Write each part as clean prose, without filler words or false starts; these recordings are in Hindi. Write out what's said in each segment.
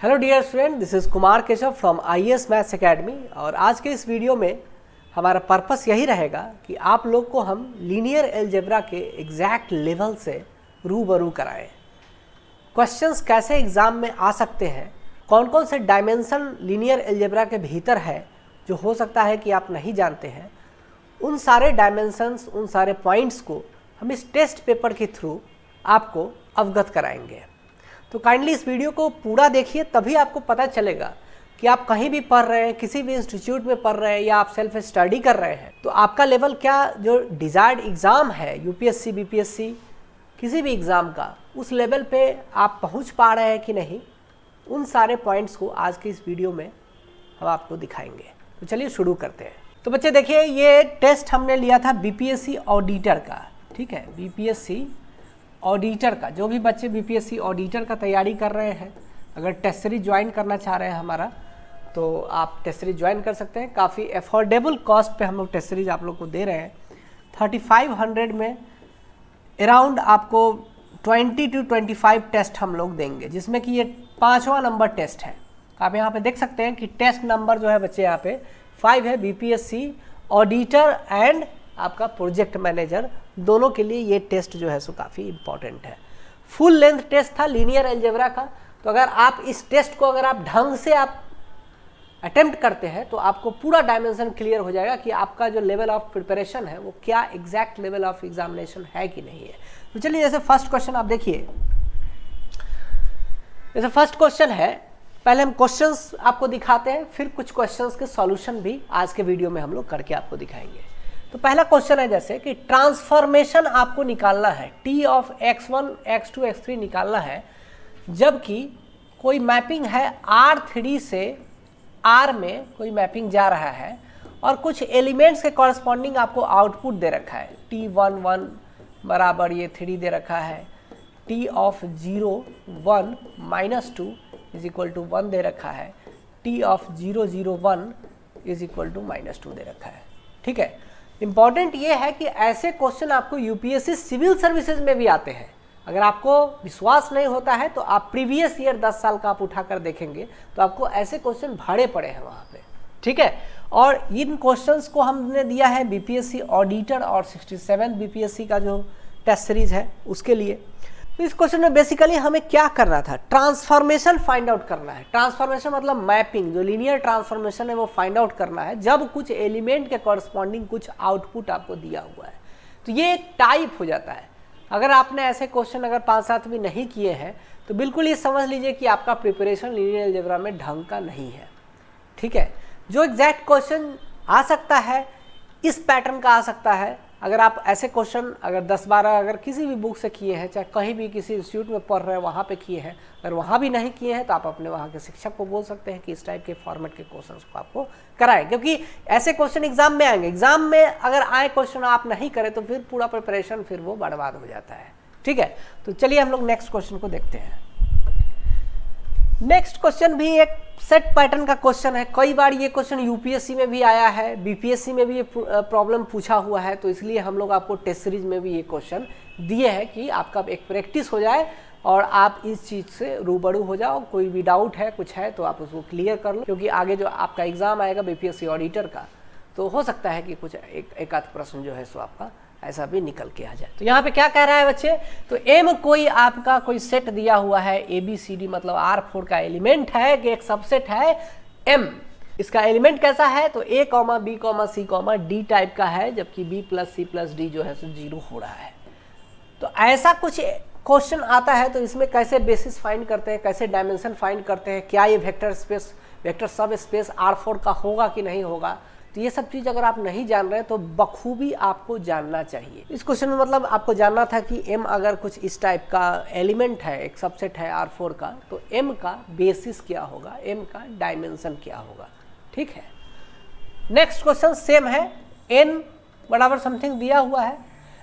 Hello dear student, this is Kumar Keshav from IAS maths academy. और आज के इस वीडियो में हमारा पर्पस यही रहेगा कि आप लोग को हम लीनियर अलजेब्रा के एग्जैक्ट लेवल से रूबरू कराएं। क्वेश्चंस कैसे एग्ज़ाम में आ सकते हैं, कौन कौन से डायमेंशन लीनियर अलजेब्रा के भीतर है जो हो सकता है कि आप नहीं जानते हैं, उन सारे डायमेंशंस, उन सारे पॉइंट्स को हम इस टेस्ट पेपर के थ्रू आपको अवगत कराएंगे। तो काइंडली इस वीडियो को पूरा देखिए, तभी आपको पता चलेगा कि आप कहीं भी पढ़ रहे हैं, किसी भी इंस्टीट्यूट में पढ़ रहे हैं या आप सेल्फ स्टडी कर रहे हैं, तो आपका लेवल क्या, जो डिज़ायर्ड एग्ज़ाम है यूपीएससी बीपीएससी किसी भी एग्ज़ाम का, उस लेवल पे आप पहुंच पा रहे हैं कि नहीं, उन सारे पॉइंट्स को आज के इस वीडियो में हम आपको दिखाएंगे। तो चलिए शुरू करते हैं। तो बच्चे देखिए, ये टेस्ट हमने लिया था बीपीएससी ऑडिटर का, ठीक है, बीपीएससी ऑडिटर का। जो भी बच्चे बीपीएससी ऑडिटर का तैयारी कर रहे हैं, अगर टेस्ट सीरीज ज्वाइन करना चाह रहे हैं हमारा, तो आप टेस्ट सीरीज ज्वाइन कर सकते हैं। काफ़ी अफोर्डेबल कॉस्ट पे हम लोग टेस्ट सीरीज आप लोग को दे रहे हैं। 3500 में अराउंड आपको 20 to 25 टेस्ट हम लोग देंगे, जिसमें कि ये 5वां नंबर टेस्ट है। आप यहाँ पे देख सकते हैं कि टेस्ट नंबर जो है बच्चे यहाँ पे 5 है। बीपीएससी ऑडिटर एंड आपका प्रोजेक्ट मैनेजर, दोनों के लिए ये टेस्ट जो है सो काफ़ी इंपॉर्टेंट है। फुल लेंथ टेस्ट था लीनियर अलजेब्रा का। तो अगर आप इस टेस्ट को अगर आप ढंग से आप अटेम्प्ट करते हैं तो आपको पूरा डायमेंशन क्लियर हो जाएगा कि आपका जो लेवल ऑफ प्रिपरेशन है वो क्या एग्जैक्ट लेवल ऑफ एग्जामिनेशन है कि नहीं है। तो चलिए, जैसे फर्स्ट क्वेश्चन आप देखिए, जैसे फर्स्ट क्वेश्चन है, पहले हम क्वेश्चंस आपको दिखाते हैं, फिर कुछ क्वेश्चंस के सॉल्यूशन भी आज के वीडियो में हम लोग करके आपको दिखाएंगे। तो पहला क्वेश्चन है जैसे कि ट्रांसफॉर्मेशन आपको निकालना है, T of x1 x2 x3 निकालना है, जबकि कोई मैपिंग है R3 से R में कोई मैपिंग जा रहा है और कुछ एलिमेंट्स के कॉरस्पॉन्डिंग आपको आउटपुट दे रखा है। T11 बराबर ये 3 दे रखा है, T of 0 1 -2 is equal to 1 दे रखा है, T of 0 0 1 is equal to -2 दे रखा है। ठीक है, इंपॉर्टेंट ये है कि ऐसे क्वेश्चन आपको यूपीएससी सिविल सर्विसेज में भी आते हैं। अगर आपको विश्वास नहीं होता है तो आप प्रीवियस ईयर 10 साल का आप उठाकर देखेंगे तो आपको ऐसे क्वेश्चन भाड़े पड़े हैं वहाँ पे, ठीक है। और इन क्वेश्चंस को हमने दिया है बीपीएससी ऑडिटर और 67 बीपीएससी का जो टेस्ट सीरीज है उसके लिए। तो इस क्वेश्चन में बेसिकली हमें क्या करना था, ट्रांसफॉर्मेशन फाइंड आउट करना है। ट्रांसफॉर्मेशन मतलब मैपिंग, जो लीनियर ट्रांसफॉर्मेशन है वो फाइंड आउट करना है जब कुछ एलिमेंट के कॉरस्पॉन्डिंग कुछ आउटपुट आपको दिया हुआ है। तो ये एक टाइप हो जाता है। अगर आपने ऐसे क्वेश्चन अगर 5-7 भी नहीं किए हैं तो बिल्कुल ये समझ लीजिए कि आपका प्रिपरेशन लीनियर अलजेब्रा में ढंग का नहीं है, ठीक है। जो एग्जैक्ट क्वेश्चन आ सकता है इस पैटर्न का आ सकता है। अगर आप ऐसे क्वेश्चन अगर 10-12 अगर किसी भी बुक से किए हैं, चाहे कहीं भी किसी इंस्टीट्यूट में पढ़ रहे हैं वहाँ पे किए हैं, अगर वहाँ भी नहीं किए हैं तो आप अपने वहाँ के शिक्षक को बोल सकते हैं कि इस टाइप के फॉर्मेट के क्वेश्चंस को आपको कराएं, क्योंकि ऐसे क्वेश्चन एग्जाम में आएंगे। एग्जाम में अगर आए क्वेश्चन आप नहीं करें तो फिर पूरा प्रिपरेशन फिर वो बर्बाद हो जाता है, ठीक है। तो चलिए हम लोग नेक्स्ट क्वेश्चन को देखते हैं। नेक्स्ट क्वेश्चन भी एक सेट पैटर्न का क्वेश्चन है। कई बार ये क्वेश्चन यूपीएससी में भी आया है, बीपीएससी में भी ये प्रॉब्लम पूछा हुआ है, तो इसलिए हम लोग आपको टेस्ट सीरीज में भी ये क्वेश्चन दिए हैं कि आपका एक प्रैक्टिस हो जाए और आप इस चीज़ से रूबरू हो जाओ। कोई भी डाउट है, कुछ है तो आप उसको क्लियर कर लो, क्योंकि आगे जो आपका एग्जाम आएगा बीपीएससी ऑडिटर का, तो हो सकता है कि कुछ एक आध प्रश्न जो है सो आपका ऐसा भी निकल के आ जाए। तो यहाँ पे क्या कह रहा है बच्चे, तो एम कोई आपका कोई सेट दिया हुआ है, ABCD मतलब R4 का एलिमेंट है कि एक सबसेट है M। इसका एलिमेंट कैसा है, तो A, B, C, D type का है, जबकि B + C + D जो है सो 0 हो रहा है। तो ऐसा कुछ क्वेश्चन आता है तो इसमें कैसे बेसिस फाइंड करते हैं, कैसे डायमेंशन फाइंड करते हैं, क्या ये वेक्टर सब स्पेस R4 का होगा कि नहीं होगा। तो ये सब चीज़ अगर आप नहीं जान रहे हैं तो बखूबी आपको जानना चाहिए। इस क्वेश्चन में मतलब आपको जानना था कि M अगर कुछ इस टाइप का एलिमेंट है, एक सबसेट है R4 का, तो M का बेसिस क्या होगा, M का डायमेंशन क्या होगा, ठीक है। नेक्स्ट क्वेश्चन सेम है, N बराबर समथिंग दिया हुआ है।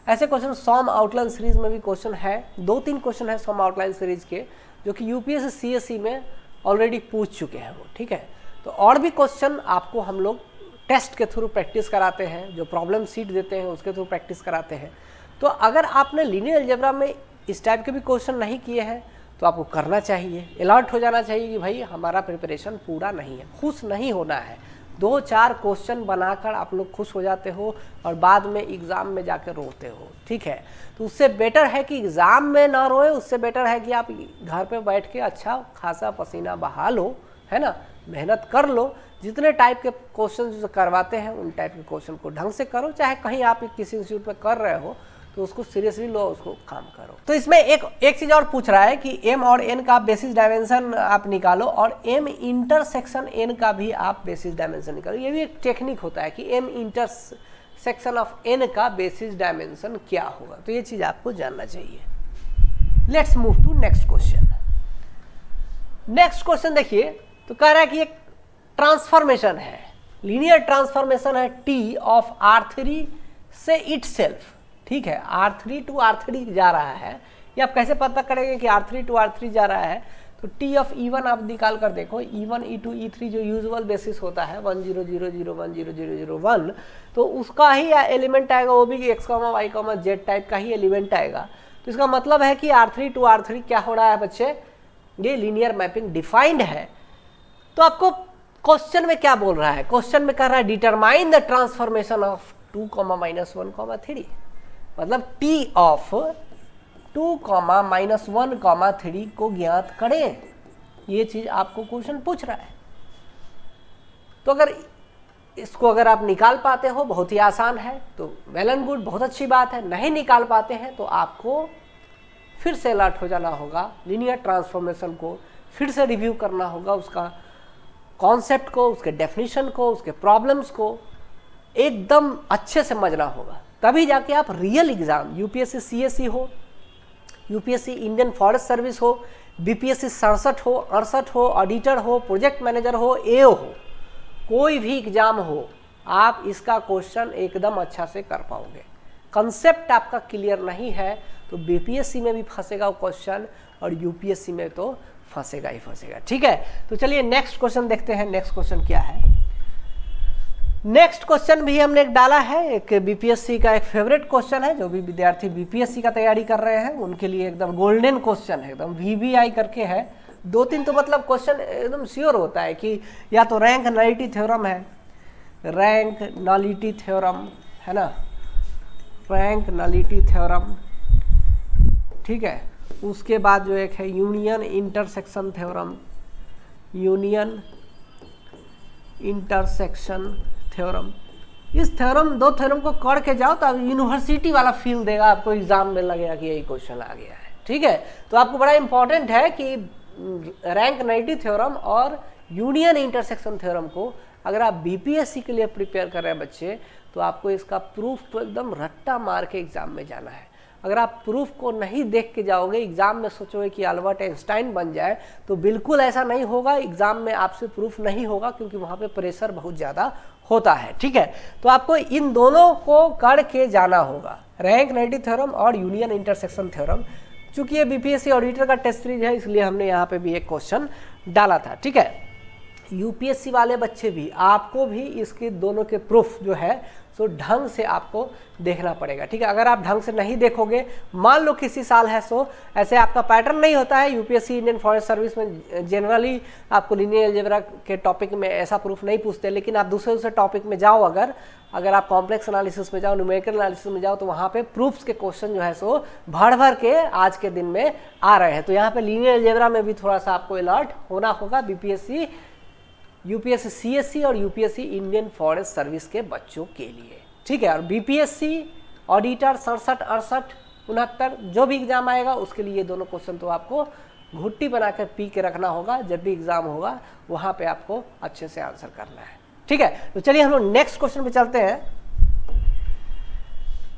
ऐसे क्वेश्चन सॉम आउटलाइन सीरीज में भी क्वेश्चन है, 2-3 क्वेश्चन है सॉम आउटलाइन सीरीज के, जो कि यूपीएससी CSE में ऑलरेडी पूछ चुके हैं वो, ठीक है। तो और भी क्वेश्चन आपको हम लोग टेस्ट के थ्रू प्रैक्टिस कराते हैं, जो प्रॉब्लम सीट देते हैं उसके थ्रू प्रैक्टिस कराते हैं। तो अगर आपने लीनियर अलजेब्रा में इस टाइप के भी क्वेश्चन नहीं किए हैं तो आपको करना चाहिए, अलर्ट हो जाना चाहिए कि भाई हमारा प्रिपरेशन पूरा नहीं है। खुश नहीं होना है, 2-4 क्वेश्चन बनाकर आप लोग खुश हो जाते हो और बाद में एग्ज़ाम में जाकर रोते हो, ठीक है। तो उससे बेटर है कि एग्ज़ाम में ना रोए, उससे बेटर है कि आप घर पे बैठ के अच्छा खासा पसीना बहा लो, है ना, मेहनत कर लो। जितने टाइप के क्वेश्चन जो करवाते हैं उन टाइप के क्वेश्चन को ढंग से करो, चाहे कहीं आप किसी इंस्टीट्यूट में कर रहे हो तो उसको सीरियसली लो, उसको काम करो। तो इसमें एक चीज़ और पूछ रहा है कि एम और एन का बेसिस डायमेंशन आप निकालो और एम इंटरसेक्शन एन का भी आप बेसिस डायमेंशन निकालो। ये भी एक टेक्निक होता है कि एम इंटरसेक्शन ऑफ एन का बेसिस डायमेंशन क्या होगा, तो ये चीज़ आपको जानना चाहिए। Let's move to next question. Next question देखिए, तो कह रहा है कि एक ट्रांसफॉर्मेशन है, लीनियर ट्रांसफॉर्मेशन है टी ऑफ R3 से इटसेल्फ, ठीक है, R3 to R3 जा रहा है। ये आप कैसे पता करेंगे कि R3 to R3 जा रहा है, तो T ऑफ E1 आप निकाल कर देखो, E1 E2 E3 जो यूजुअल बेसिस होता है 1 0 0 0 1 0 0 0 1, तो उसका ही एलिमेंट आएगा, वो भी x, y, z टाइप का ही एलिमेंट आएगा। तो इसका मतलब है कि R3 to R3 क्या हो रहा है बच्चे, ये लीनियर मैपिंग डिफाइंड है। तो आपको क्वेश्चन में क्या बोल रहा है, क्वेश्चन में कर रहा है डिटरमाइन द ट्रांसफॉर्मेशन ऑफ 2, -1, 3, मतलब T ऑफ 2, -1, 3 को ज्ञात करें। ये चीज आपको क्वेश्चन पूछ रहा है। तो अगर आप निकाल पाते हो बहुत ही आसान है, तो वेल एंड गुड, बहुत अच्छी बात है। नहीं निकाल पाते हैं तो आपको फिर से अलर्ट हो जाना होगा, लीनियर ट्रांसफॉर्मेशन को फिर से रिव्यू करना होगा, उसका कॉन्सेप्ट को, उसके डेफिनेशन को, उसके प्रॉब्लम्स को एकदम अच्छे से समझना होगा। तभी जाके आप रियल एग्जाम, यूपीएससी सीएससी हो, यूपीएससी इंडियन फॉरेस्ट सर्विस हो, बीपीएससी 67 हो, 68 हो, ऑडिटर हो, प्रोजेक्ट मैनेजर हो, एओ हो, कोई भी एग्जाम हो, आप इसका क्वेश्चन एकदम अच्छा से कर पाओगे। कंसेप्ट आपका क्लियर नहीं है तो बीपीएससी में भी फंसेगा वो क्वेश्चन और यूपीएससी में तो फंसेगा ही फंसेगा, ठीक है। तो चलिए नेक्स्ट क्वेश्चन देखते हैं। नेक्स्ट क्वेश्चन क्या है। नेक्स्ट क्वेश्चन भी हमने एक डाला है, एक बीपीएससी का एक फेवरेट क्वेश्चन है। जो भी विद्यार्थी बीपीएससी का तैयारी कर रहे हैं उनके लिए एकदम गोल्डन क्वेश्चन है, एकदम वीवीआई करके है। 2-3 तो मतलब क्वेश्चन एकदम श्योर होता है कि या तो रैंक नलिटी थ्योरम है, रैंक नलिटी थ्योरम है ना, रैंक नलिटी थ्योरम, ठीक है। उसके बाद जो एक है union intersection theorem, union intersection theorem. इस थ्योरम, 2 थ्योरम को कर के जाओ तो यूनिवर्सिटी वाला फील देगा आपको, एग्जाम में लगेगा कि यही क्वेश्चन आ गया है, ठीक है। तो आपको बड़ा इंपॉर्टेंट है कि रैंक नलिटी थ्योरम और यूनियन इंटरसेक्शन थ्योरम को अगर आप बीपीएससी के लिए प्रिपेयर कर रहे हैं बच्चे, तो आपको इसका प्रूफ तो एकदम रट्टा मार के एग्जाम में जाना है। अगर आप प्रूफ को नहीं देख के जाओगे, एग्जाम में सोचोगे कि अल्बर्ट आइंस्टाइन बन जाए, तो बिल्कुल ऐसा नहीं होगा। एग्जाम में आपसे प्रूफ नहीं होगा क्योंकि वहाँ पे प्रेशर बहुत ज़्यादा होता है, ठीक है। तो आपको इन दोनों को करके जाना होगा, रैंक नलिटी थ्योरम और यूनियन इंटरसेक्शन थ्योरम। चूंकि ये बीपीएससी ऑडिटर का टेस्ट सीरीज है इसलिए हमने यहाँ पे भी एक क्वेश्चन डाला था, ठीक है। यूपीएससी वाले बच्चे भी, आपको भी इसके दोनों के प्रूफ जो है सो ढंग से आपको देखना पड़ेगा, ठीक है। अगर आप ढंग से नहीं देखोगे, मान लो किसी साल है, सो ऐसे आपका पैटर्न नहीं होता है। यूपीएससी इंडियन फॉरेस्ट सर्विस में जनरली आपको लीनियर अलजेब्रा के टॉपिक में ऐसा प्रूफ नहीं पूछते, लेकिन आप दूसरे टॉपिक में जाओ, अगर आप कॉम्प्लेक्स एनालिसिस में जाओ, न्यूमेरिकल एनालिसिस में जाओ, तो वहाँ पे प्रूफ्स के क्वेश्चन जो है सो भर भर के आज के दिन में आ रहे हैं। तो यहाँ पे लीनियर अलजेब्रा में भी थोड़ा सा आपको अलर्ट होना होगा बीपीएससी, यूपीएससी सीएससी और यूपीएससी इंडियन फॉरेस्ट सर्विस के बच्चों के लिए, ठीक है। और बीपीएससी ऑडिटर 67, 68, 69 जो भी एग्जाम आएगा उसके लिए ये दोनों क्वेश्चन तो आपको घुट्टी बनाकर पी के रखना होगा। जब भी एग्जाम होगा वहाँ पे आपको अच्छे से आंसर करना है, ठीक है। तो चलिए हम लोग नेक्स्ट क्वेश्चन पे चलते हैं।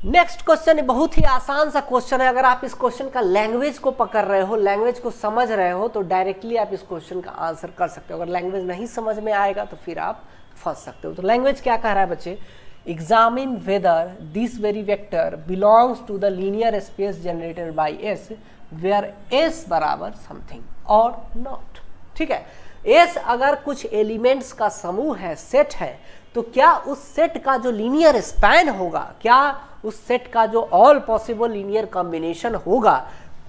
नेक्स्ट क्वेश्चन बहुत ही आसान सा क्वेश्चन है। अगर आप इस क्वेश्चन का लैंग्वेज को पकड़ रहे हो, लैंग्वेज को समझ रहे हो, तो डायरेक्टली आप इस क्वेश्चन का आंसर कर सकते हो। अगर लैंग्वेज नहीं समझ में आएगा तो फिर आप फंस सकते हो। तो लैंग्वेज क्या कह रहा है बच्चे, examine whether this very vector belongs to the linear space generated by S where S बराबर समथिंग और नॉट, ठीक है। एस अगर कुछ एलिमेंट्स का समूह है, सेट है, तो क्या उस सेट का जो लीनियर स्पैन होगा, क्या उस सेट का जो ऑल पॉसिबल लीनियर कॉम्बिनेशन होगा,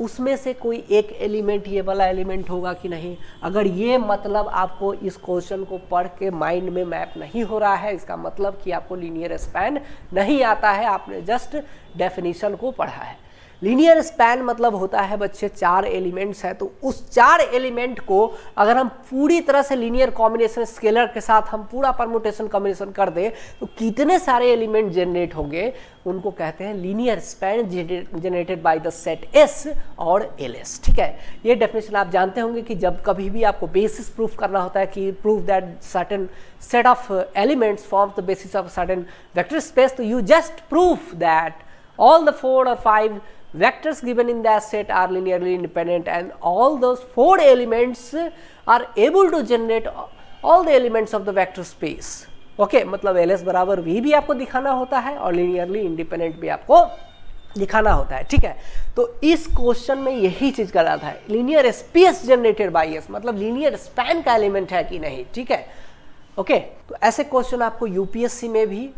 उसमें से कोई एक एलिमेंट ये वाला एलिमेंट होगा कि नहीं। अगर ये मतलब आपको इस क्वेश्चन को पढ़ के माइंड में मैप नहीं हो रहा है, इसका मतलब कि आपको लीनियर स्पैन नहीं आता है, आपने जस्ट डेफिनेशन को पढ़ा है। लीनियर स्पैन मतलब होता है बच्चे 4 एलिमेंट्स है, तो उस 4 एलिमेंट को अगर हम पूरी तरह से लीनियर कॉम्बिनेशन स्केलर के साथ हम पूरा परमुटेशन कॉम्बिनेशन कर दें तो कितने सारे एलिमेंट जनरेट होंगे, उनको कहते हैं linear span generated by the set S और एल एस। ठीक है, ये डेफिनेशन आप जानते होंगे कि जब कभी भी आपको बेसिस प्रूफ करना होता है कि prove that certain set of elements form the basis of certain vector space, तो you just proof that all the 4 or 5 vectors given in that set are linearly independent and all those 4 elements are able to generate all the elements of the vector space. Okay, मतलब एल एस बराबर वी भी आपको दिखाना होता है और लीनियरली इंडिपेंडेंट भी आपको दिखाना होता है। ठीक है, तो इस क्वेश्चन में यही चीज कर रहा था, linear space generated by S, मतलब लीनियर स्पैन का एलिमेंट है कि नहीं। ठीक है, ओके, तो ऐसे क्वेश्चन आपको यूपीएससी में भी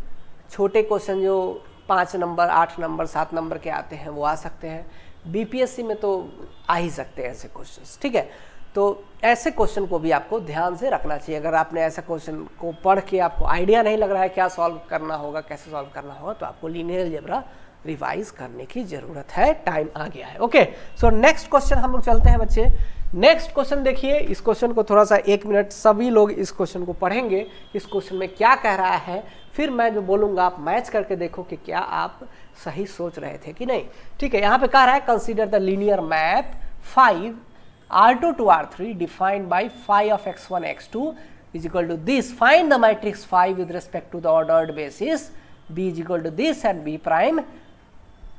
छोटे क्वेश्चन जो 5 नंबर 8 नंबर 7 नंबर के आते हैं वो आ सकते हैं, बीपीएससी में तो आ ही सकते हैं ऐसे क्वेश्चंस। ठीक है, तो ऐसे क्वेश्चन को भी आपको ध्यान से रखना चाहिए। अगर आपने ऐसे क्वेश्चन को पढ़ के आपको आइडिया नहीं लग रहा है क्या सॉल्व करना होगा, कैसे सॉल्व करना होगा, तो आपको लीनियर अलजेब्रा रिवाइज करने की जरूरत है, टाइम आ गया है। ओके, सो नेक्स्ट क्वेश्चन हम लोग चलते हैं बच्चे। नेक्स्ट क्वेश्चन देखिए, इस क्वेश्चन को थोड़ा सा 1 मिनट सभी लोग इस क्वेश्चन को पढ़ेंगे, इस क्वेश्चन में क्या कह रहा है, फिर मैं जो बोलूंगा आप मैच करके देखो कि क्या आप सही सोच रहे थे कि नहीं। ठीक है, यहाँ पे कह रहा है consider the linear map 5 R2 to R3 defined by phi of x1 x2 is equal to this. Find the matrix phi with respect to the ordered basis. B is equal to this and B prime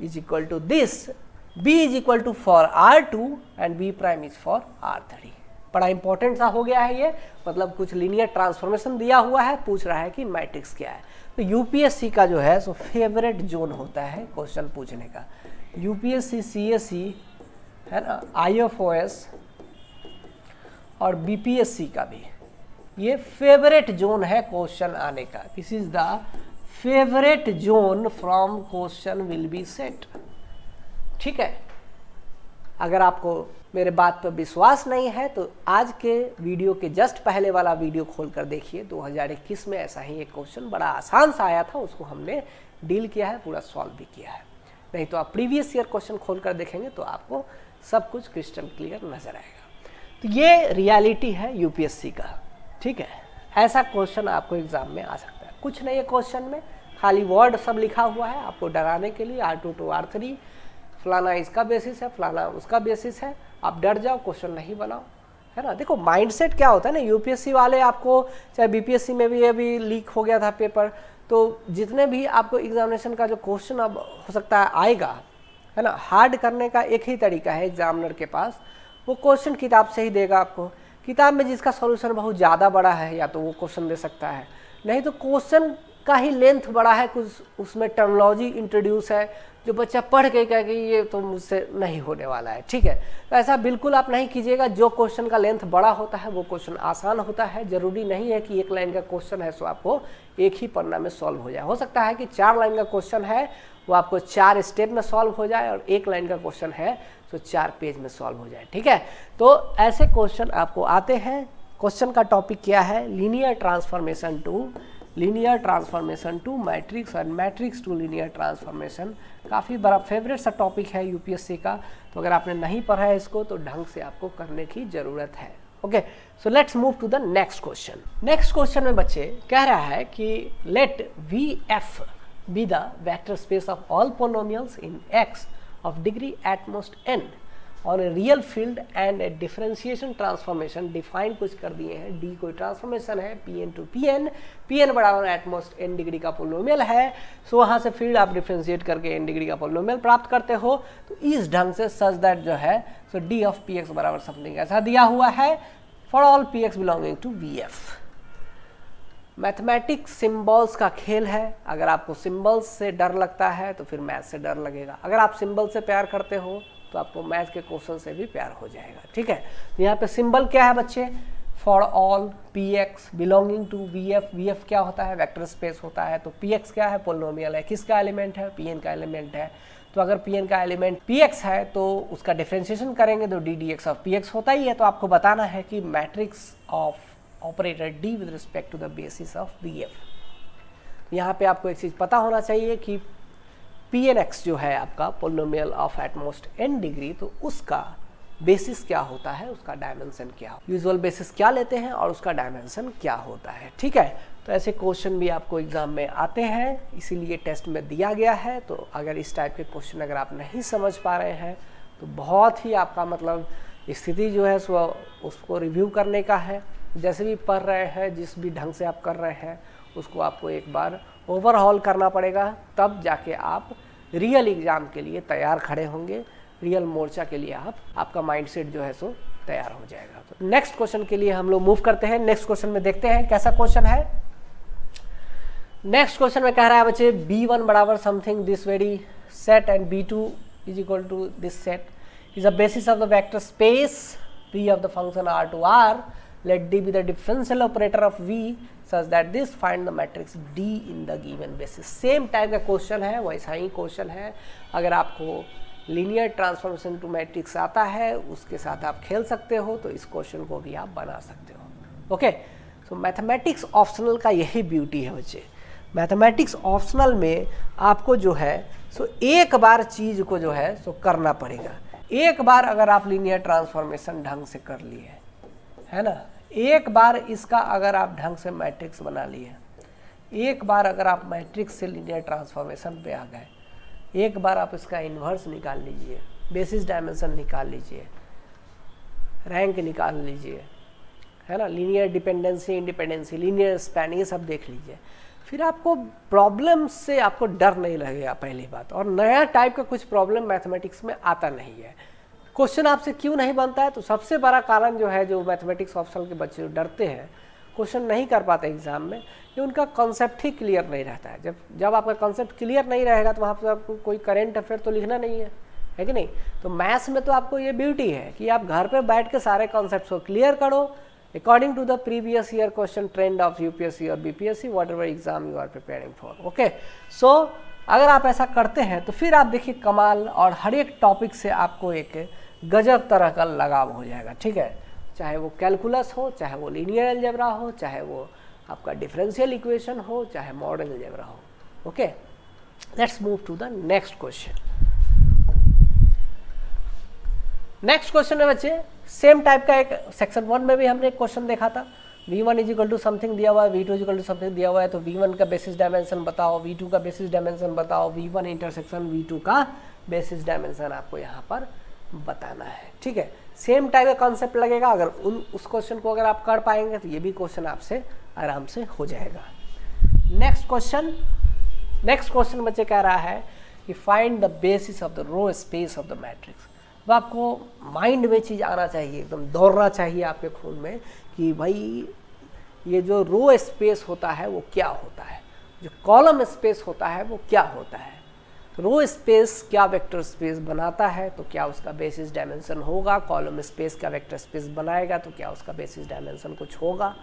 is equal to this. B is equal to for R2 and B prime is for R3. बड़ा इंपॉर्टेंट सा हो गया है ये, मतलब कुछ लीनियर ट्रांसफॉर्मेशन दिया हुआ है, पूछ रहा है कि मैट्रिक्स क्या है। तो यूपीएससी का जो है सो फेवरेट जोन होता है क्वेश्चन पूछने का। यूपीएससी, सीएससी है ना, आईएफओएस और बीपीएससी का भी ये फेवरेट जोन है क्वेश्चन आने का। This is the favourite zone from question will be set. ठीक है, अगर आपको मेरे बात पर विश्वास नहीं है तो आज के वीडियो के जस्ट पहले वाला वीडियो खोल कर देखिए। 2021 में ऐसा ही एक क्वेश्चन बड़ा आसान सा आया था, उसको हमने डील किया है, पूरा सॉल्व भी किया है। नहीं तो आप प्रीवियस ईयर क्वेश्चन खोल कर देखेंगे तो आपको सब कुछ क्रिस्टल क्लियर नजर आएगा। तो ये रियलिटी है यूपीएससी का। ठीक है, ऐसा क्वेश्चन आपको एग्जाम में आ सकता है। कुछ नहीं है क्वेश्चन में, खाली वर्ड सब लिखा हुआ है आपको डराने के लिए। R2 to R3 फलाना इसका बेसिस है, फलाना उसका बेसिस है, आप डर जाओ, क्वेश्चन नहीं बनाओ, है ना। देखो माइंडसेट क्या होता है ना, यूपीएससी वाले आपको, चाहे बीपीएससी में भी अभी लीक हो गया था पेपर, तो जितने भी आपको एग्जामिनेशन का जो क्वेश्चन अब हो सकता है आएगा, है ना, हार्ड करने का एक ही तरीका है एग्जामिनर के पास, वो क्वेश्चन किताब से ही देगा आपको। किताब में जिसका सॉल्यूशन बहुत ज़्यादा बड़ा है या तो वो क्वेश्चन दे सकता है, नहीं तो क्वेश्चन का ही लेंथ बड़ा है, कुछ उसमें टर्मिनोलॉजी इंट्रोड्यूस है जो बच्चा पढ़ के कहे कि ये तो मुझसे नहीं होने वाला है। ठीक है, तो ऐसा बिल्कुल आप नहीं कीजिएगा। जो क्वेश्चन का लेंथ बड़ा होता है वो क्वेश्चन आसान होता है। जरूरी नहीं है कि 1 लाइन का क्वेश्चन है सो आपको एक ही पन्ना में सॉल्व हो जाए। हो सकता है कि 4 लाइन का क्वेश्चन है वो आपको 4 स्टेप में सॉल्व हो जाए, और 1 लाइन का क्वेश्चन है तो 4 पेज में सॉल्व हो जाए। ठीक है, तो ऐसे क्वेश्चन आपको आते हैं। क्वेश्चन का टॉपिक क्या है, लीनियर ट्रांसफॉर्मेशन टू मैट्रिक्स और मैट्रिक्स टू लीनियर ट्रांसफॉर्मेशन। काफ़ी बड़ा फेवरेट सा टॉपिक है यूपीएससी का, तो अगर आपने नहीं पढ़ा है इसको तो ढंग से आपको करने की ज़रूरत है। Okay, so let's move to the next question. Next question में बच्चे कह रहा है कि let V F be the vector space of all polynomials in X of degree at most n on a real field and a differentiation transformation. Define कुछ कर दिए हैं, डी कोई ट्रांसफॉर्मेशन है, Pn टू Pn बराबर एट मोस्ट n डिग्री का पोलिनोमियल है। सो वहाँ से फील्ड आप डिफरेंशिएट करके n डिग्री का पोलिनोमियल प्राप्त करते हो। तो इस ढंग से सच दैट जो है सो डी ऑफ Px बराबर समथिंग ऐसा दिया हुआ है for all Px belonging to Vf। Mathematics symbols का खेल है। अगर आपको सिंबल्स से डर लगता है तो फिर मैथ से डर लगेगा। अगर आप सिंबल से प्यार करते हो तो आपको मैथ के क्वेश्चन से भी प्यार हो जाएगा। ठीक है, तो यहाँ पे सिंबल क्या है बच्चे, for all Px belonging to Vf। Vf क्या होता है, वेक्टर स्पेस होता है। तो Px क्या है, पोलिनोमियल है, किसका एलिमेंट है, Pn का एलिमेंट है। तो अगर Pn का एलिमेंट Px है तो उसका डिफरेंशिएशन करेंगे तो d dx ऑफ Px होता ही है। तो आपको बताना है कि matrix of operator D with respect to the basis of Bf। यहाँ पे आपको एक चीज़ पता होना चाहिए कि Pnx जो है आपका polynomial of at most n degree, तो उसका बेसिस क्या होता है, उसका डायमेंशन क्या हो, यूजुअल बेसिस क्या लेते हैं और उसका डायमेंशन क्या होता है। ठीक है, तो ऐसे क्वेश्चन भी आपको एग्जाम में आते हैं, इसीलिए टेस्ट में दिया गया है। तो अगर इस टाइप के क्वेश्चन अगर आप नहीं समझ पा रहे हैं तो बहुत ही आपका मतलब स्थिति जो है सो उसको रिव्यू करने का है। जैसे भी पढ़ रहे हैं, जिस भी ढंग से आप कर रहे हैं, उसको आपको एक बार ओवरहॉल करना पड़ेगा, तब जाके आप रियल एग्ज़ाम के लिए तैयार खड़े होंगे। रियल मोर्चा के लिए आपका माइंडसेट जो है सो तैयार हो जाएगा। तो नेक्स्ट क्वेश्चन के लिए हम लोग मूव करते हैं। नेक्स्ट क्वेश्चन में देखते हैं कैसा क्वेश्चन है। नेक्स्ट क्वेश्चन में कह रहा है बच्चे b1 बराबर something this very set and b2 is equal to this set is the basis of the vector space v of the function r to r, let d be the differential operator of v such that this find the matrix d in the given basis। Same type का क्वेश्चन है, वैसा ही क्वेश्चन है। अगर आपको लीनियर ट्रांसफॉर्मेशन टू मैट्रिक्स आता है, उसके साथ आप खेल सकते हो, तो इस क्वेश्चन को भी आप बना सकते हो। ओके, सो मैथमेटिक्स ऑप्शनल का यही ब्यूटी है बच्चे। मैथमेटिक्स ऑप्शनल में आपको जो है सो एक बार चीज़ को जो है सो करना पड़ेगा। एक बार अगर आप लीनियर ट्रांसफॉर्मेशन ढंग से कर लिए, है ना, एक बार इसका अगर आप ढंग से मैट्रिक्स बना लिए, एक बार अगर आप मैट्रिक्स से लीनियर ट्रांसफॉर्मेशन पे आ गए, एक बार आप इसका इन्वर्स निकाल लीजिए, बेसिस डायमेंशन निकाल लीजिए, रैंक निकाल लीजिए, है ना, linear dependency, independency, linear span, ये सब देख लीजिए, फिर आपको प्रॉब्लम से आपको डर नहीं लगेगा पहली बात। और नया टाइप का कुछ प्रॉब्लम मैथमेटिक्स में आता नहीं है। क्वेश्चन आपसे क्यों नहीं बनता है, तो सबसे बड़ा कारण जो है, जो मैथमेटिक्स ऑप्शनल के बच्चे डरते हैं, क्वेश्चन नहीं कर पाते एग्जाम में, ये उनका कॉन्सेप्ट ही क्लियर नहीं रहता है। जब आपका कॉन्सेप्ट क्लियर नहीं रहेगा तो वहाँ पर आपको कोई करेंट अफेयर तो लिखना नहीं है कि नहीं। तो मैथ्स में तो आपको ये ब्यूटी है कि आप घर पे बैठ के सारे कॉन्सेप्ट्स को क्लियर करो according to the previous year question trend of UPSC और BPSC, whatever exam you are preparing for. Okay, so अगर आप ऐसा करते हैं तो फिर आप देखिए कमाल, और हर एक टॉपिक से आपको एक गजब तरह का लगाव हो जाएगा। ठीक है, चाहे वो कैलकुलस हो, चाहे वो लीनियर अलजेब्रा हो, चाहे वो आपका डिफरेंशियल इक्वेशन हो, चाहे मॉडर्न अलजेब्रा हो। Okay, let's move to the next question. Next question है बच्चे सेम टाइप का, एक सेक्शन 1 में भी हमने एक क्वेश्चन देखा था। v1 is equal to something दिया हुआ है, v2 is equal to something दिया हुआ है, तो v1 का बेसिस डायमेंशन बताओ, v2 का बेसिस डायमेंशन बताओ, v1 इंटरसेक्शन v2 का बेसिस डायमेंशन आपको यहाँ पर बताना है। ठीक है, सेम टाइप का कॉन्सेप्ट लगेगा। अगर उस क्वेश्चन को अगर आप कर पाएंगे तो ये भी क्वेश्चन आपसे आराम से हो जाएगा। नेक्स्ट क्वेश्चन बच्चे कह रहा है कि find the basis of the row space of the matrix. तो आपको माइंड में चीज़ आना चाहिए, एकदम दौड़ना चाहिए आपके खून में कि भाई ये जो रो स्पेस होता है वो क्या होता है, जो कॉलम स्पेस होता है वो क्या होता है। रो स्पेस क्या वेक्टर स्पेस बनाता है, तो क्या उसका बेसिस डायमेंशन होगा, कॉलम स्पेस क्या वेक्टर स्पेस बनाएगा, तो क्या उसका बेसिस डायमेंशन कुछ होगा।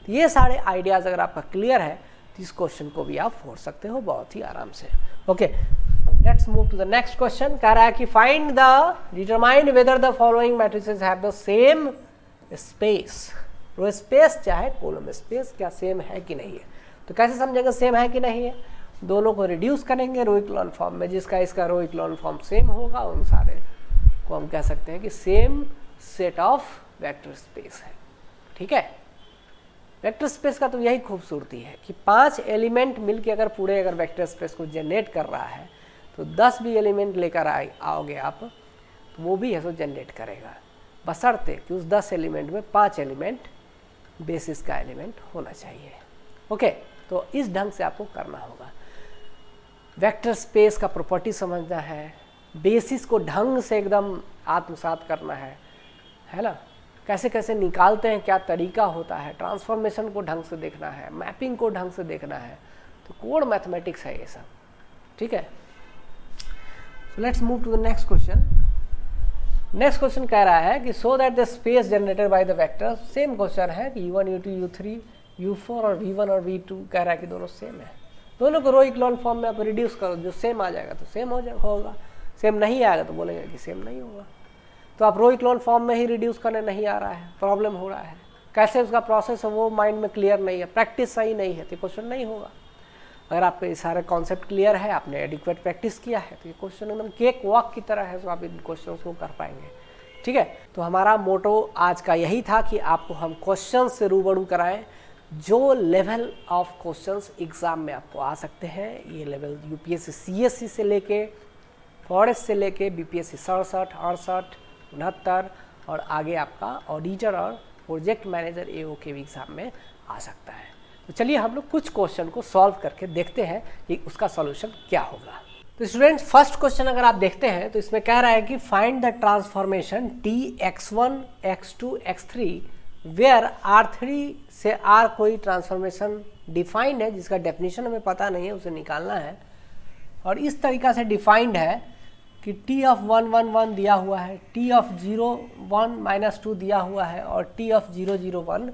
तो ये सारे आइडियाज़ अगर आपका क्लियर है तो इस क्वेश्चन को भी आप फोड़ सकते हो बहुत ही आराम से। Okay, let's move to the next question. कह रहा है कि find the determine whether the following matrices have the same space. Row space चाहे कॉलम स्पेस क्या सेम है कि नहीं है। तो कैसे समझेंगे सेम है कि नहीं है, दोनों को रिड्यूस करेंगे रो इक्लोन फॉर्म में, जिसका इसका रो इक्लोन फॉर्म सेम होगा उन सारे को हम कह सकते हैं कि same set of vector space है। ठीक है, वेक्टर स्पेस का तो यही खूबसूरती है कि 5 एलिमेंट मिलके अगर पूरे अगर वेक्टर स्पेस को जनरेट कर रहा है तो 10 भी एलिमेंट लेकर आओगे आप तो वो भी है सो जनरेट करेगा, बशर्ते कि उस 10 एलिमेंट में 5 एलिमेंट बेसिस का एलिमेंट होना चाहिए। ओके, तो इस ढंग से आपको करना होगा। वेक्टर स्पेस का प्रॉपर्टी समझना है, बेसिस को ढंग से एकदम आत्मसात करना है ना, कैसे कैसे निकालते हैं, क्या तरीका होता है, ट्रांसफॉर्मेशन को ढंग से देखना है, मैपिंग को ढंग से देखना है, तो कोड मैथमेटिक्स है ये सब। ठीक है, so let's move to the next question. Next question कह रहा है कि so that the space generated by the vector, same question है कि u1 u2 u3 u4 और v1 और v2 कह रहा है कि दोनों सेम है, दोनों को रो इक्लोन फॉर्म में आप रिड्यूस करो, जो सेम आ जाएगा तो सेम होगा, सेम नहीं आएगा तो बोलेंगे कि सेम नहीं होगा। तो आप रो इक्लोन फॉर्म में ही रिड्यूस करने नहीं आ रहा है, प्रॉब्लम हो रहा है, कैसे उसका प्रोसेस है वो माइंड में क्लियर नहीं है, प्रैक्टिस सही नहीं है, तो क्वेश्चन नहीं होगा। अगर आपके ये सारे कॉन्सेप्ट क्लियर है, आपने एडिक्वेट प्रैक्टिस किया है, तो ये क्वेश्चन एकदम केक वॉक की तरह है, तो आप इन क्वेश्चन को कर पाएंगे। ठीक है, तो हमारा मोटो आज का यही था कि आपको हम क्वेश्चन से रूबरू कराएं जो लेवल ऑफ क्वेश्चंस एग्जाम में आपको आ सकते हैं। ये लेवल यूपीएससी सीएससी से लेके फॉरेस्ट से लेके बीपीएससी 67, 68, 69 और आगे आपका ऑडिटर और प्रोजेक्ट मैनेजर एओ के भी एग्जाम में आ सकता है। तो चलिए हम लोग कुछ क्वेश्चन को सॉल्व करके देखते हैं कि उसका सॉल्यूशन क्या होगा। तो स्टूडेंट्स, फर्स्ट क्वेश्चन अगर आप देखते हैं तो इसमें कह रहा है कि find the transformation T x1, x2, x3 where R3 से R कोई ट्रांसफॉर्मेशन डिफाइंड है जिसका डेफिनेशन हमें पता नहीं है, उसे निकालना है। और इस तरीका से डिफाइंड है कि T ऑफ 1, 1, 1 दिया हुआ है, T ऑफ 0, 1, -2 दिया हुआ है और T ऑफ 0, 0, 1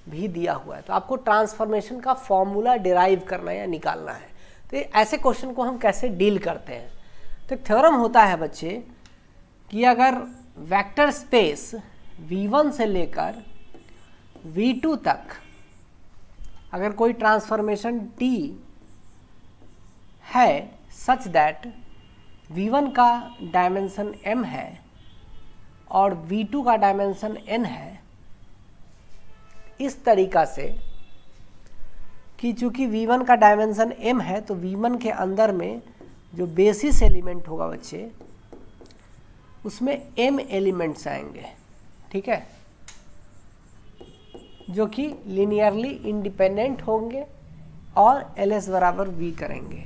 भी दिया हुआ है। तो आपको ट्रांसफॉर्मेशन का फॉर्मूला डिराइव करना है या निकालना है। तो ऐसे क्वेश्चन को हम कैसे डील करते हैं, तो एक थ्योरम होता है बच्चे कि अगर वेक्टर स्पेस V1 से लेकर V2 तक अगर कोई ट्रांसफॉर्मेशन T है सच दैट V1 का डायमेंशन m है और V2 का डायमेंशन n है, इस तरीका से कि चूंकि V1 का डायमेंशन m है तो V1 के अंदर में जो बेसिस एलिमेंट होगा बच्चे उसमें m एलिमेंट्स आएंगे। ठीक है, जो कि लीनियरली इंडिपेंडेंट होंगे और LS बराबर V करेंगे।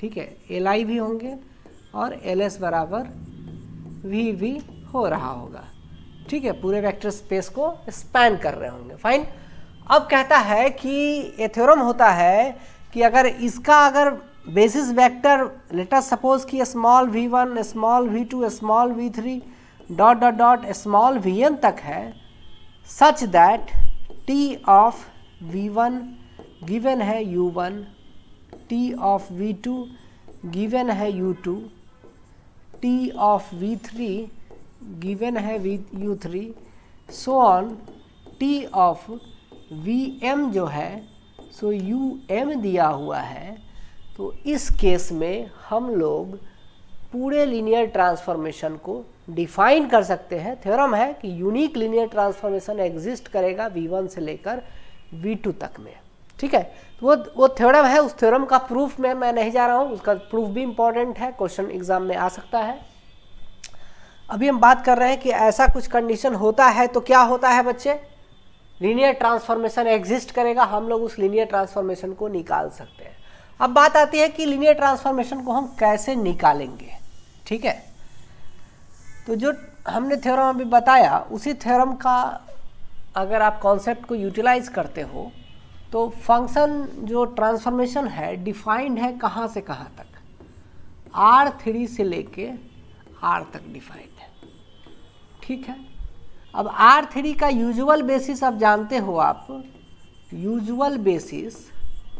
ठीक है, Li भी होंगे और LS बराबर V हो रहा होगा। ठीक है, पूरे वेक्टर स्पेस को स्पैन कर रहे होंगे। फाइन। अब कहता है कि ये थ्योरम होता है कि अगर इसका अगर basis vector let us suppose कि small v1, small v2, small v3 dot dot dot small vn तक है such that t of v1 given है u1, t of v2 given है u2, t of v3 given है u3, so on t of Vm जो है सो um दिया हुआ है। तो इस केस में हम लोग पूरे लीनियर ट्रांसफॉर्मेशन को डिफाइन कर सकते हैं। थ्योरम है कि यूनिक लीनियर ट्रांसफॉर्मेशन एग्जिस्ट करेगा V1 से लेकर V2 तक में। ठीक है, तो वो थ्योरम है, उस थ्योरम का प्रूफ में मैं नहीं जा रहा हूँ, उसका प्रूफ भी इम्पॉर्टेंट है, क्वेश्चन एग्जाम में आ सकता है। अभी हम बात कर रहे हैं कि ऐसा कुछ कंडीशन होता है तो क्या होता है बच्चे, लीनियर ट्रांसफॉर्मेशन एग्जिस्ट करेगा, हम लोग उस लीनियर ट्रांसफॉर्मेशन को निकाल सकते हैं। अब बात आती है कि लीनियर ट्रांसफॉर्मेशन को हम कैसे निकालेंगे। ठीक है, तो जो हमने थ्योरम अभी बताया उसी थ्योरम का अगर आप कॉन्सेप्ट को यूटिलाइज करते हो तो फंक्शन जो ट्रांसफॉर्मेशन है डिफाइंड है कहाँ से कहाँ तक, R3 से लेके R तक डिफाइंड है। ठीक है, अब R3 का यूजुअल बेसिस आप जानते हो, आप यूजुअल बेसिस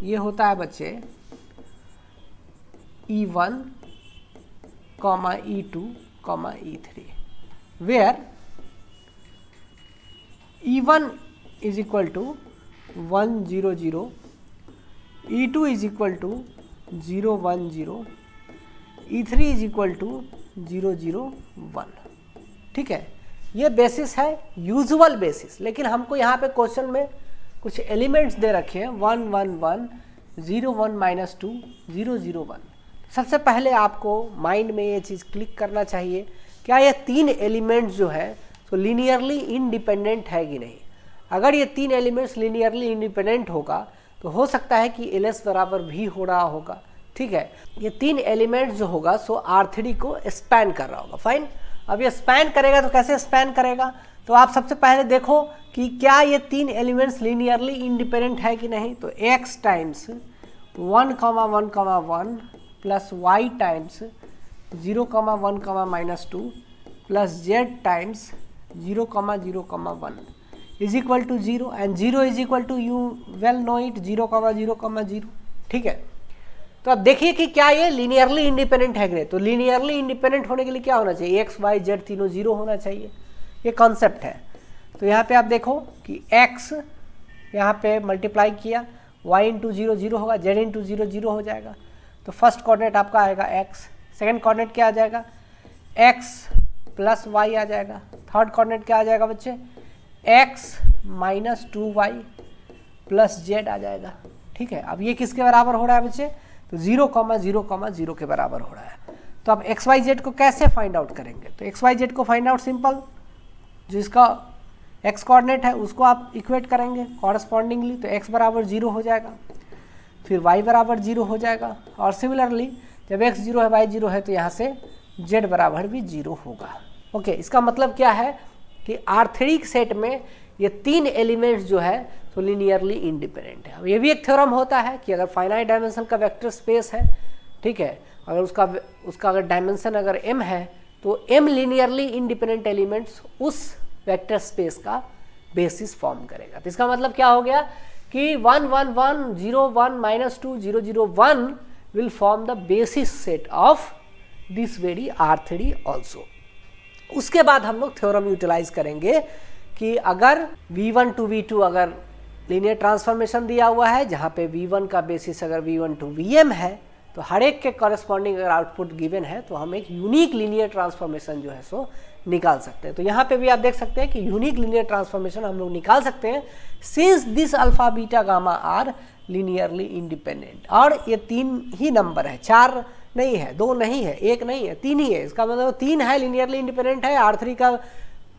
ये होता है बच्चे E1, E2, E3 where E1 is equal to 1, 0, 0, E2 is equal to 0, 1, 0, E3 is equal to 0, 0, 1। ठीक है, ये बेसिस है यूजुअल बेसिस, लेकिन हमको यहाँ पे क्वेश्चन में कुछ एलिमेंट्स दे रखे हैं 1, 1, 1, 0, 1, -2, 0, 0, 1। सबसे पहले आपको माइंड में ये चीज़ क्लिक करना चाहिए, क्या ये तीन एलिमेंट्स जो है तो लीनियरली इंडिपेंडेंट है कि नहीं। अगर ये तीन एलिमेंट्स लीनियरली इंडिपेंडेंट होगा तो हो सकता है कि LS बराबर भी हो रहा होगा। ठीक है, ये तीन एलिमेंट्स जो होगा सो R3 को स्पैन कर रहा होगा। फाइन, अब ये स्पैन करेगा तो कैसे स्पैन करेगा, तो आप सबसे पहले देखो कि क्या ये तीन एलिमेंट्स लीनियरली इंडिपेंडेंट है कि नहीं। तो x times 1, 1, 1 plus y times 0, 1, -2 plus z times 0, 0, 1 is equal to 0 and 0 is equal to you well know it 0, 0, 0। ठीक है, तो अब देखिए कि क्या ये लीनियरली इंडिपेंडेंट है कि नहीं। तो लीनियरली इंडिपेंडेंट होने के लिए क्या होना चाहिए, एक्स वाई जेड तीनों जीरो होना चाहिए, ये कॉन्सेप्ट है। तो यहाँ पे आप देखो कि x यहाँ पे मल्टीप्लाई किया, y इंटू जीरो जीरो होगा, z इंटू जीरो जीरो हो जाएगा। तो फर्स्ट कोऑर्डिनेट आपका आएगा x, सेकंड कोऑर्डिनेट क्या आ जाएगा, x प्लस y आ जाएगा, थर्ड कोऑर्डिनेट क्या आ जाएगा बच्चे, x minus 2y plus z आ जाएगा। ठीक है, अब ये किसके बराबर हो रहा है बच्चे, तो 0,0,0 के बराबर हो रहा है। तो अब एक्स वाई जेड को कैसे फाइंड आउट करेंगे, तो एक्स वाई जेड को फाइंड आउट सिंपल, जो इसका एक्स कोऑर्डिनेट है उसको आप इक्वेट करेंगे कॉरस्पॉन्डिंगली, तो एक्स बराबर 0 हो जाएगा, फिर वाई बराबर 0 हो जाएगा, और सिमिलरली जब एक्स 0 है वाई 0 है तो यहाँ से जेड बराबर भी 0 होगा। ओके, इसका मतलब क्या है कि R3 सेट में ये तीन एलिमेंट्स जो है तो लीनियरली इंडिपेंडेंट है। अब ये भी एक थ्योरम होता है कि अगर फाइनाइट डायमेंशन का वेक्टर स्पेस है, ठीक है, अगर उसका अगर डायमेंशन अगर m है तो m लीनियरली इंडिपेंडेंट एलिमेंट्स उस वेक्टर स्पेस का बेसिस फॉर्म करेगा। तो इसका मतलब क्या हो गया कि 1 1 1 0 1 minus 2 0 0 1 will form the basis set of this very R3 also. उसके बाद हम लोग थ्योरम यूटिलाइज करेंगे कि अगर V1 टू V2 अगर लीनियर ट्रांसफॉर्मेशन दिया हुआ है, जहाँ पे V1 का बेसिस अगर V1 टू Vm है, तो हर एक के कॉरेस्पॉन्डिंग अगर आउटपुट गिवन है तो हम एक यूनिक लीनियर ट्रांसफॉर्मेशन जो है सो निकाल सकते हैं। तो यहाँ पे भी आप देख सकते हैं कि यूनिक लीनियर ट्रांसफॉर्मेशन हम लोग निकाल सकते हैं since this alpha beta gamma are linearly independent. और ये तीन ही नंबर है, 4 नहीं है, 2 नहीं है, 1 नहीं है, 3 ही है। इसका मतलब 3 है, लीनियरली इंडिपेंडेंट है। R3 का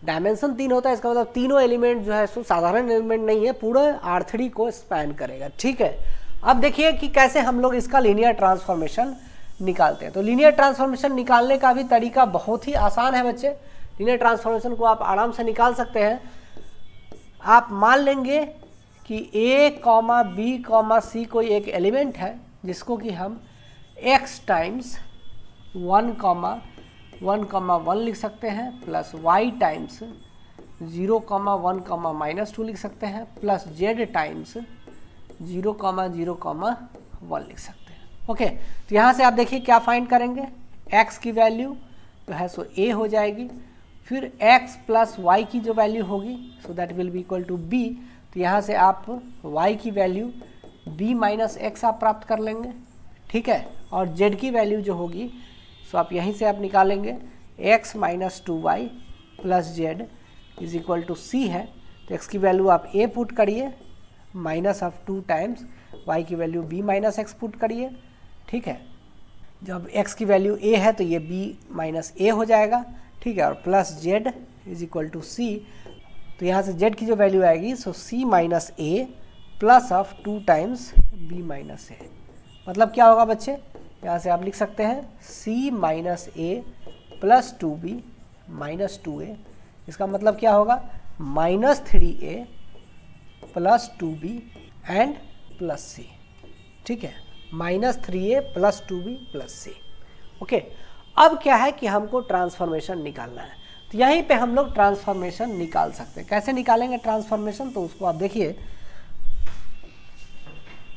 डायमेंशन 3 होता है, इसका मतलब तीनों एलिमेंट जो है सो साधारण एलिमेंट नहीं है, पूरा R3 को स्पैन करेगा। ठीक है, अब देखिए कि कैसे हम लोग इसका लीनियर ट्रांसफॉर्मेशन निकालते हैं। तो लीनियर ट्रांसफॉर्मेशन निकालने का भी तरीका बहुत ही आसान है बच्चे। लीनियर ट्रांसफॉर्मेशन को आप आराम से निकाल सकते हैं। आप मान लेंगे कि a, b, c कोई एक एलिमेंट है जिसको कि हम x टाइम्स 1,1,1 लिख सकते हैं, प्लस y टाइम्स 0,1, -2 लिख सकते हैं, प्लस z टाइम्स 0,0,1 लिख सकते हैं। ओके, तो यहाँ से आप देखिए क्या फाइंड करेंगे, x की वैल्यू जो है सो a हो जाएगी, फिर x प्लस y की जो वैल्यू होगी so that will be equal to b। तो यहाँ से आप y की वैल्यू b माइनस x आप प्राप्त कर लेंगे। ठीक है, और z की वैल्यू जो होगी सो आप यहीं से आप निकालेंगे, x minus 2y plus z is equal to c है। तो x की वैल्यू आप a पुट करिए, माइनस ऑफ 2 टाइम्स y की value b minus x put करिए। ठीक है, जब x की वैल्यू a है तो ये b माइनस a हो जाएगा। ठीक है, और plus z is equal to c। तो यहाँ से z की जो वैल्यू आएगी so c minus a plus of 2 times b minus a। मतलब क्या होगा बच्चे, यहाँ से आप लिख सकते हैं c minus a plus 2b minus 2a। इसका मतलब क्या होगा, minus 3a plus 2b and plus c। ठीक है, minus 3a plus 2b plus c। Okay, अब क्या है कि हमको ट्रांसफॉर्मेशन निकालना है। तो यहीं पे हम लोग ट्रांसफॉर्मेशन निकाल सकते हैं। कैसे निकालेंगे ट्रांसफॉर्मेशन, तो उसको आप देखिए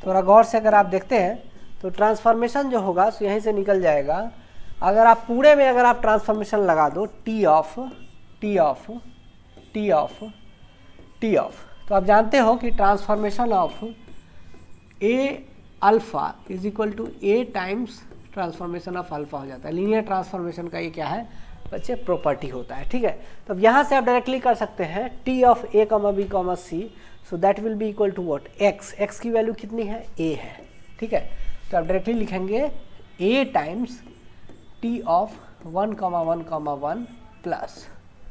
थोड़ा गौर से। अगर आप देखते हैं तो ट्रांसफॉर्मेशन जो होगा सो यहीं से निकल जाएगा। अगर आप पूरे में अगर आप ट्रांसफॉर्मेशन लगा दो टी ऑफ, तो आप जानते हो कि transformation of a alpha is equal to a times transformation of alpha हो जाता है। लीनियर ट्रांसफॉर्मेशन का ये क्या है बच्चे, प्रॉपर्टी होता है। ठीक है, तो अब यहाँ से आप डायरेक्टली कर सकते हैं T of a, b, c, so that will be equal to what, x की वैल्यू कितनी है, a है। ठीक है, तो आप डायरेक्टली लिखेंगे a times T of 1,1,1 plus,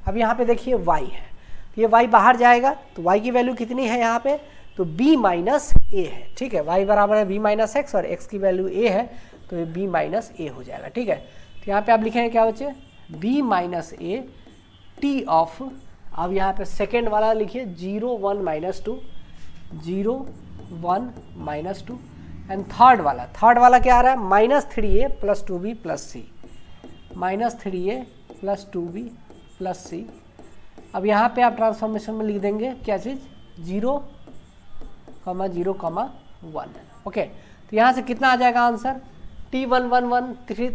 अब यहाँ पे देखिए y है, तो ये y बाहर जाएगा तो y की वैल्यू कितनी है यहाँ पे, तो b माइनस a है। ठीक है, y बराबर है b माइनस एक्स और x की वैल्यू a है तो ये b माइनस a हो जाएगा। ठीक है, तो यहाँ पे आप लिखेंगे क्या बच्चे, b minus a T of, अब यहाँ पे सेकेंड वाला लिखिए 0 1 माइनस 2, 0 1 माइनस 2, एंड थर्ड वाला क्या आ रहा है, minus 3a plus 2b plus c, minus 3a plus 2b plus c। अब यहाँ पे आप ट्रांसफॉर्मेशन में लिख देंगे क्या चीज़, 0, 0, 1। ओके, तो यहाँ से कितना आ जाएगा आंसर, T111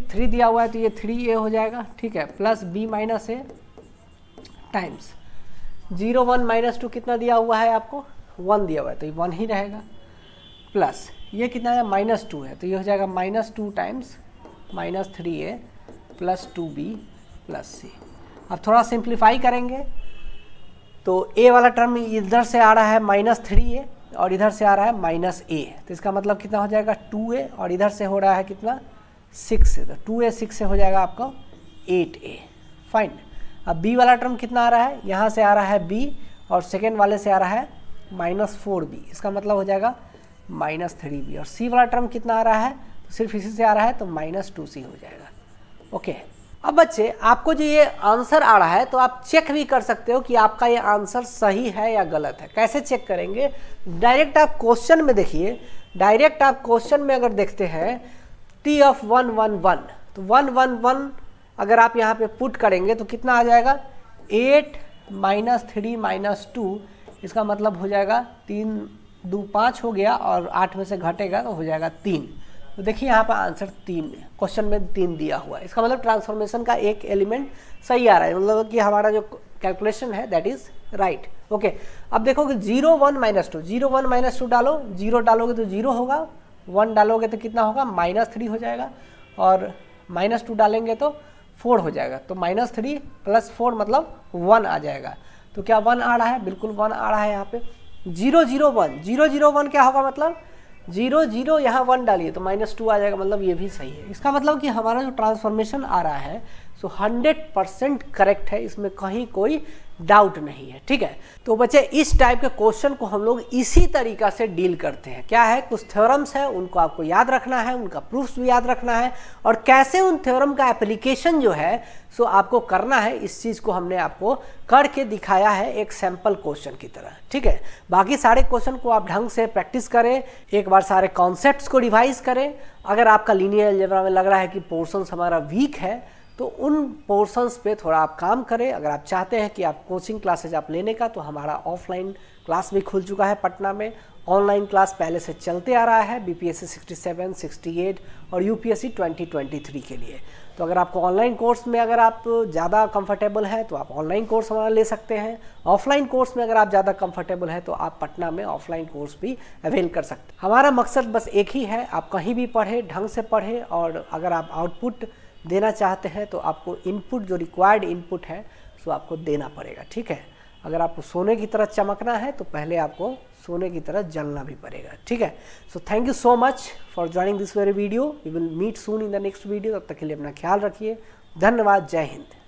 3 दिया हुआ है तो ये 3a हो जाएगा, ठीक है, प्लस b माइनस ए टाइम्स 0 1 माइनस 2 कितना दिया हुआ है आपको, 1 दिया हुआ है तो ये 1 ही रहेगा, प्लस ये कितना है -2 है तो ये हो जाएगा -2 times -3a plus 2b plus c। अब थोड़ा सिंप्लीफाई करेंगे तो a वाला टर्म इधर से आ रहा है -3a और इधर से आ रहा है -a, तो इसका मतलब कितना हो जाएगा 2a और इधर से हो रहा है कितना 6 से, तो 2a 6 से हो जाएगा आपका 8a। फाइन। अब b वाला टर्म कितना आ रहा है, यहाँ से आ रहा है b और सेकेंड वाले से आ रहा है -4b, इसका मतलब हो जाएगा -3b। और c वाला टर्म कितना आ रहा है, तो सिर्फ इसी से आ रहा है तो -2c हो जाएगा। ओके, अब बच्चे आपको जो ये आंसर आ रहा है तो आप चेक भी कर सकते हो कि आपका ये आंसर सही है या गलत है। कैसे चेक करेंगे, डायरेक्ट आप क्वेश्चन में देखिए, डायरेक्ट आप क्वेश्चन में अगर देखते हैं T of 111 तो 111 अगर आप यहाँ पे पुट करेंगे तो कितना आ जाएगा 8 - 3 - 2, इसका मतलब हो जाएगा 3 2 5 हो गया और 8 में से घटेगा तो हो जाएगा 3। तो देखिए यहाँ पर आंसर 3 है, क्वेश्चन में 3 दिया हुआ है, इसका मतलब ट्रांसफॉर्मेशन का एक एलिमेंट सही आ रहा है, मतलब कि हमारा जो कैलकुलेशन है दैट इज राइट। ओके, अब देखोगे 0 1 -2, 0 1 -2 डालो, 0 डालोगे तो 0 होगा, 1 डालोगे तो कितना होगा -3 हो जाएगा और -2 डालेंगे तो 4 हो जाएगा, तो -3 + 4 मतलब 1 आ जाएगा। तो क्या 1 आ रहा है, बिल्कुल 1 आ रहा है यहाँ पे। 0 0 1, 0 0 1 क्या होगा, मतलब 0 0 यहाँ 1 डालिए तो -2 आ जाएगा, मतलब ये भी सही है। इसका मतलब कि हमारा जो ट्रांसफॉर्मेशन आ रहा है सो 100% करेक्ट है, इसमें कहीं कोई डाउट नहीं है, ठीक है। तो बच्चे इस टाइप के क्वेश्चन को हम लोग इसी तरीका से डील करते हैं। क्या है, कुछ थ्योरम्स है उनको आपको याद रखना है, उनका प्रूफ्स भी याद रखना है और कैसे उन थ्योरम का एप्लीकेशन जो है सो आपको करना है, इस चीज़ को हमने आपको करके दिखाया है एक सैम्पल क्वेश्चन की तरह, ठीक है। बाकी सारे क्वेश्चन को आप ढंग से प्रैक्टिस करें, एक बार सारे कॉन्सेप्ट्स को रिवाइज करें। अगर आपका लीनियर अलजेब्रा में लग रहा है कि पोर्शंस हमारा वीक है तो उन पोर्शंस पे थोड़ा आप काम करें। अगर आप चाहते हैं कि आप कोचिंग क्लासेज आप लेने का, तो हमारा ऑफलाइन क्लास भी खुल चुका है पटना में। ऑनलाइन क्लास पहले से चलते आ रहा है बीपीएससी 67, 68 और यूपीएससी 2023 के लिए। तो अगर आपको ऑनलाइन कोर्स में अगर आप ज़्यादा कंफर्टेबल हैं तो आप ऑनलाइन कोर्स हमारा ले सकते हैं। ऑफलाइन कोर्स में अगर आप ज़्यादा कंफर्टेबल हैं तो आप पटना में ऑफलाइन कोर्स भी अवेल कर सकते हैं। हमारा मकसद बस एक ही है, आप कहीं भी पढ़ें, ढंग से पढ़ें, और अगर आप आउटपुट देना चाहते हैं तो आपको इनपुट जो रिक्वायर्ड इनपुट है सो आपको देना पड़ेगा, ठीक है। अगर आपको सोने की तरह चमकना है तो पहले आपको सोने की तरह जलना भी पड़ेगा, ठीक है। So thank you so much for joining this very video. We will meet soon in the next video. तब तक के लिए अपना ख्याल रखिए। धन्यवाद। जय हिंद।